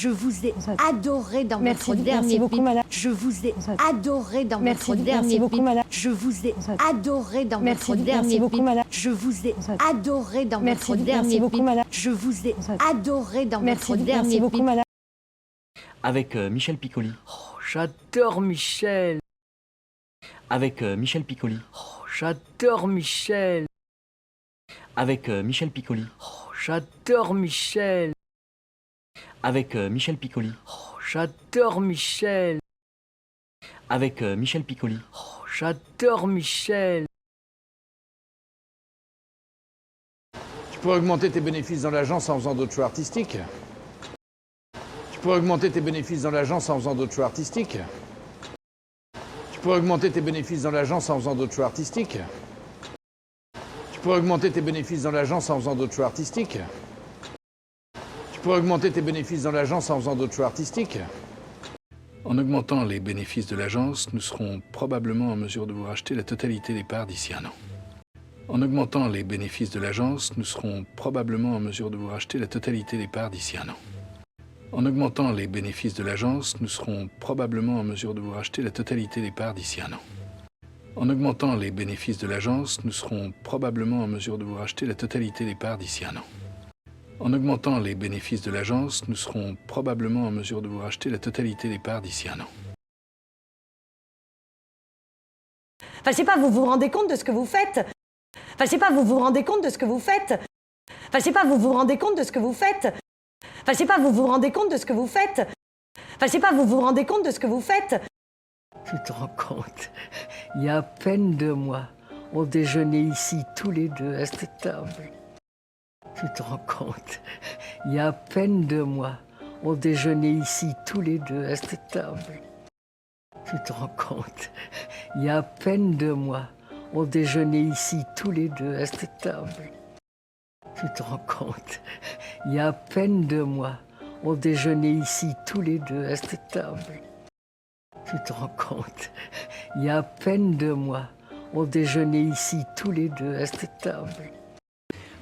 Je vous ai adoré dans Merci, votre dernier merci beaucoup, film. madame. Je vous ai adoré dans Merci, votre dernier merci beaucoup, film. madame. Je vous ai adoré dans Merci, votre dernier merci beaucoup, film. madame. Je vous ai adoré dans Merci, votre dernier merci beaucoup, film. madame. Je vous ai adoré dans Merci, votre dernier merci beaucoup, film. madame. Avec Michel Piccoli. Oh, j'adore Michel. Avec Michel Piccoli. Oh, j'adore Michel. Avec Michel Piccoli. Oh, j'adore Michel. Avec Michel Piccoli. Oh, j'adore Michel. Avec Michel Piccoli. Oh, j'adore Michel. Tu pourrais augmenter tes bénéfices dans l'agence en faisant d'autres choix artistiques. Tu pourrais augmenter tes bénéfices dans l'agence en faisant d'autres choix artistiques. Tu pourrais augmenter tes bénéfices dans l'agence en faisant d'autres choix artistiques. Tu pourrais augmenter tes bénéfices dans l'agence en faisant d'autres choix artistiques. Tu pourrais augmenter tes bénéfices dans l'agence en faisant d'autres choix artistiques. En augmentant les bénéfices de l'agence, nous serons probablement en mesure de vous racheter la totalité des parts d'ici un an. En augmentant les bénéfices de l'agence, nous serons probablement en mesure de vous racheter la totalité des parts d'ici un an. En augmentant les bénéfices de l'agence, nous serons probablement en mesure de vous racheter la totalité des parts d'ici un an. En augmentant les bénéfices de l'agence, nous serons probablement en mesure de vous racheter la totalité des parts d'ici un an. En augmentant les bénéfices de l'agence, nous serons probablement en mesure de vous racheter la totalité des parts d'ici un an. Enfin, je sais pas, vous vous rendez compte de ce que vous faites? Enfin, je sais pas, vous vous rendez compte de ce que vous faites? Enfin, je sais pas, vous vous rendez compte de ce que vous faites? Enfin, je sais pas, vous vous rendez compte de ce que vous faites? Enfin, je sais pas, vous vous rendez compte de ce que vous faites? Tu te rends compte? Il y a à peine 2 mois, on déjeunait ici tous les deux à cette table. Tu te rends compte? Il y a à peine 2 mois, on déjeunait ici tous les deux à cette table. Tu te rends compte? Il y a à peine 2 mois, on déjeunait ici tous les deux à cette table. Tu te rends compte? Il y a à peine 2 mois, on déjeunait ici tous les deux à cette table. Tu te rends compte? Il y a à peine 2 mois, on déjeunait ici tous les deux à cette table.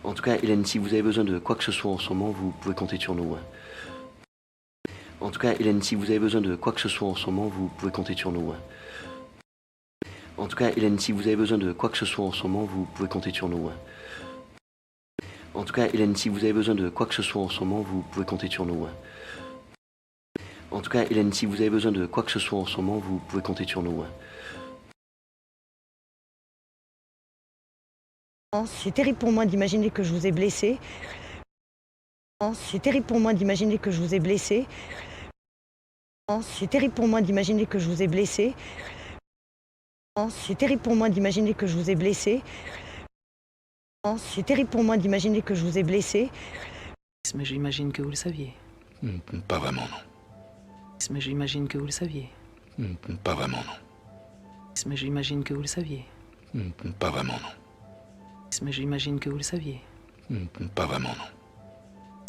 En tout cas, Hélène, si vous avez besoin de quoi que ce soit en ce moment, vous pouvez compter sur nous. En tout cas, Hélène, si vous avez besoin de quoi que ce soit en ce moment, vous pouvez compter sur nous. En tout cas, Hélène, si vous avez besoin de quoi que ce soit en ce moment, vous pouvez compter sur nous. En tout cas, Hélène, si vous avez besoin de quoi que ce soit en ce moment, vous pouvez compter sur nous. En tout cas, Hélène, si vous avez besoin de quoi que ce soit en ce moment, vous pouvez compter sur nous. C'est terrible pour moi d'imaginer que je vous ai blessé. C'est terrible pour moi d'imaginer que je vous ai blessé. C'est terrible pour moi d'imaginer que je vous ai blessé. C'est terrible pour moi d'imaginer que je vous ai blessé. C'est terrible pour moi d'imaginer que je vous ai blessé. Mais j'imagine que vous le saviez. Pas vraiment, non. Mais j'imagine que vous le saviez. Pas vraiment, non. Mais j'imagine que vous le saviez. Pas vraiment, non. Mais j'imagine que vous le saviez. Pas vraiment, non.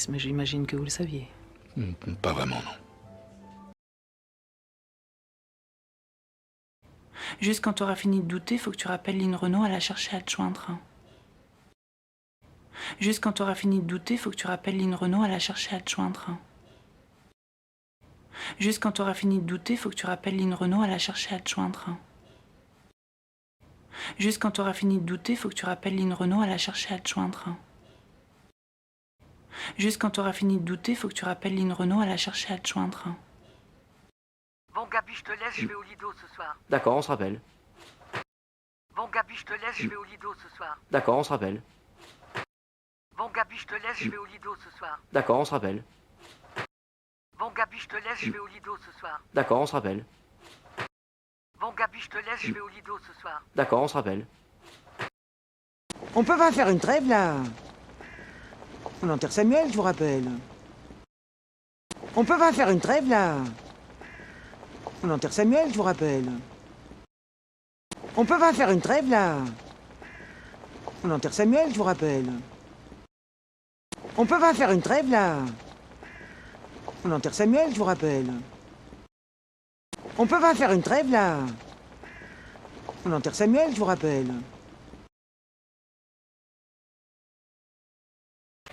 Mais j'imagine que vous le saviez. Pas vraiment, non. Juste quand tu auras fini de douter, faut que tu rappelles Lynn Renaud à la chercher à te joindre. Juste quand tu auras fini de douter, faut que tu rappelles Lynn Renaud à la chercher à te joindre. Juste quand tu auras fini de douter, faut que tu rappelles Lynn Renaud à la chercher à te joindre. Juste quand tu auras fini de douter, faut que tu rappelles Lynn Renaud à la chercher à te joindre. Juste quand tu auras fini de douter, faut que tu rappelles Lynn Renaud à la chercher à te joindre. Bon Gabi, je te laisse, je vais au Lido ce soir. D'accord, on se rappelle. Bon Gabi, je te laisse, je vais au Lido ce soir. D'accord, on se rappelle. Bon Gabi, je te laisse, je vais au Lido ce soir. D'accord, on se rappelle. Bon Gabi, je te laisse, je vais au Lido ce soir. D'accord, on se rappelle. Bon Gabi, je te laisse, je vais au Lido ce soir. D'accord, on se rappelle. On peut pas faire une trêve là? On enterre Samuel, je vous rappelle. On peut pas faire une trêve là? On enterre Samuel, je vous rappelle. On peut pas faire une trêve là? On enterre Samuel, je vous rappelle. On peut pas faire une trêve là? On enterre Samuel, je vous rappelle. On peut pas faire une trêve là? On enterre Samuel, je vous rappelle.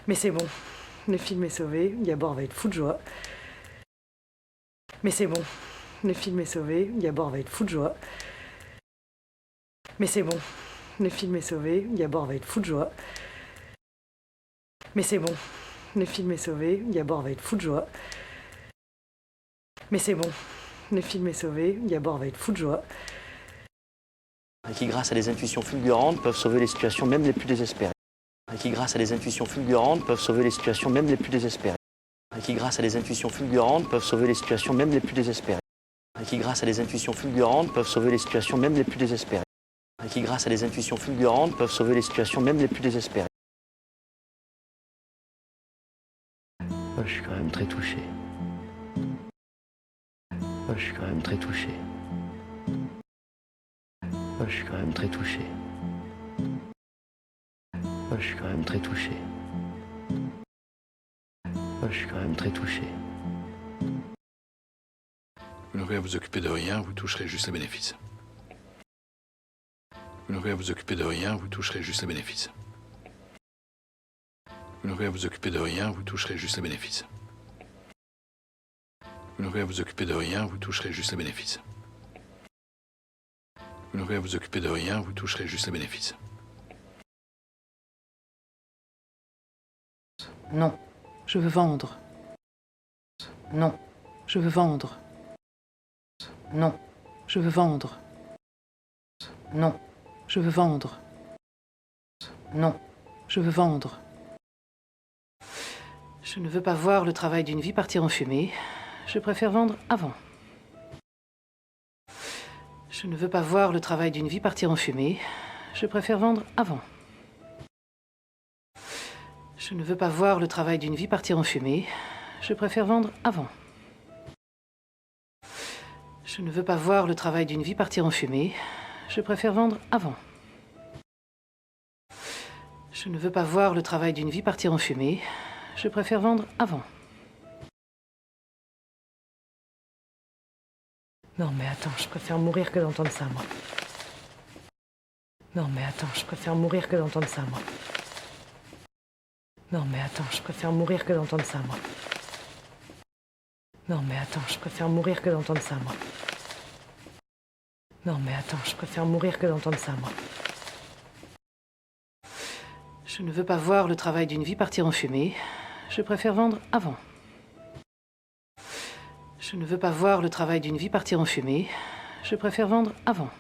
Mais c'est bon, le film est sauvé, Gabor va être fou de joie. Mais c'est bon, le film est sauvé, Gabor va être fou de joie. Mais c'est bon, le film est sauvé, Gabor va être fou de joie. Mais c'est bon, le film est sauvé, Gabor va être fou de joie. Mais c'est bon, le film est sauvé, Gabor va être fou de joie. Et qui, grâce à des intuitions fulgurantes, peuvent sauver les situations même les plus désespérées. Et qui, grâce à des intuitions fulgurantes, peuvent sauver les situations même les plus désespérées. Et qui, grâce à des intuitions fulgurantes, peuvent sauver les situations même les plus désespérées. Et qui, grâce à des intuitions fulgurantes, peuvent sauver les situations même les plus désespérées. Et qui, grâce à des intuitions fulgurantes, peuvent sauver les situations même les plus désespérées. Moi, je suis quand même très touché. Moi, je suis quand même très touché. Moi, je suis quand même très touché. Moi, je suis quand même très touché. Moi, je suis quand même très touché. Vous n'aurez à vous occuper de rien, vous toucherez juste les bénéfices. Vous n'aurez à vous occuper de rien, vous toucherez juste les bénéfices. Vous n'aurez à vous occuper de rien, vous toucherez juste les bénéfices. Vous n'aurez à vous occuper de rien, vous toucherez juste les bénéfices. Vous n'aurez à vous occuper de rien, vous toucherez juste les bénéfices. Non, je veux vendre. Non, je veux vendre. Non, je veux vendre. Non, je veux vendre. Non, je veux vendre. Je ne veux pas voir le travail d'une vie partir en fumée. Je préfère vendre avant. Je ne veux pas voir le travail d'une vie partir en fumée. Je préfère vendre avant. Je ne veux pas voir le travail d'une vie partir en fumée. Je préfère vendre avant. Je ne veux pas voir le travail d'une vie partir en fumée. Je préfère vendre avant. Je ne veux pas voir le travail d'une vie partir en fumée. Je préfère vendre avant. Non mais attends, je préfère mourir que d'entendre ça, moi. Non mais attends, je préfère mourir que d'entendre ça, moi. Non mais attends, je préfère mourir que d'entendre ça, moi. Non mais attends, je préfère mourir que d'entendre ça, moi. Non mais attends, je préfère mourir que d'entendre ça, moi. Je ne veux pas voir le travail d'une vie partir en fumée. Je préfère vendre avant. Je ne veux pas voir le travail d'une vie partir en fumée. Je préfère vendre avant.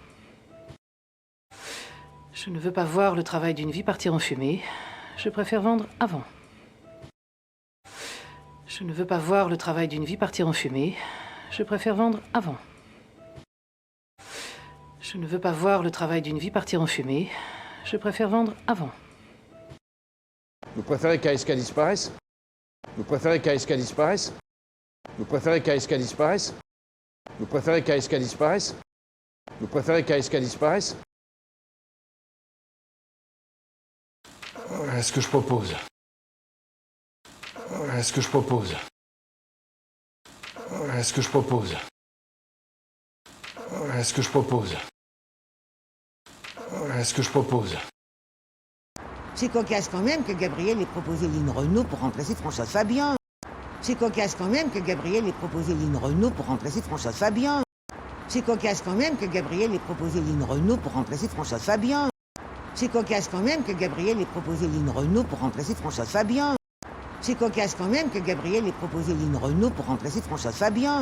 Je ne veux pas voir le travail d'une vie partir en fumée. Je préfère vendre avant. Je ne veux pas voir le travail d'une vie partir en fumée. Je préfère vendre avant. Je ne veux pas voir le travail d'une vie partir en fumée. Je préfère vendre avant. Vous préférez qu'ASK disparaisse? Vous préférez qu'ASK disparaisse? Vous préférez qu'ASK disparaisse? Vous préférez qu'ASK disparaisse? Vous préférez qu'ASK disparaisse? Est-ce que je propose? Est-ce que je propose? Est-ce que je propose? Est-ce que je propose? Est-ce que je propose? C'est cocasse quand même que Gabriel ait proposé Lynn Renaud pour remplacer Françoise Fabien. C'est cocasse quand même que Gabriel ait proposé Lynn Renaud pour remplacer Françoise Fabien. C'est cocasse quand même que Gabriel ait proposé Lynn Renaud pour remplacer Françoise Fabien. C'est cocasse quand même que Gabriel ait proposé Lynn Renaud pour remplacer Françoise Fabien. C'est cocasse quand même que Gabriel ait proposé Lynn Renaud pour remplacer Françoise Fabien.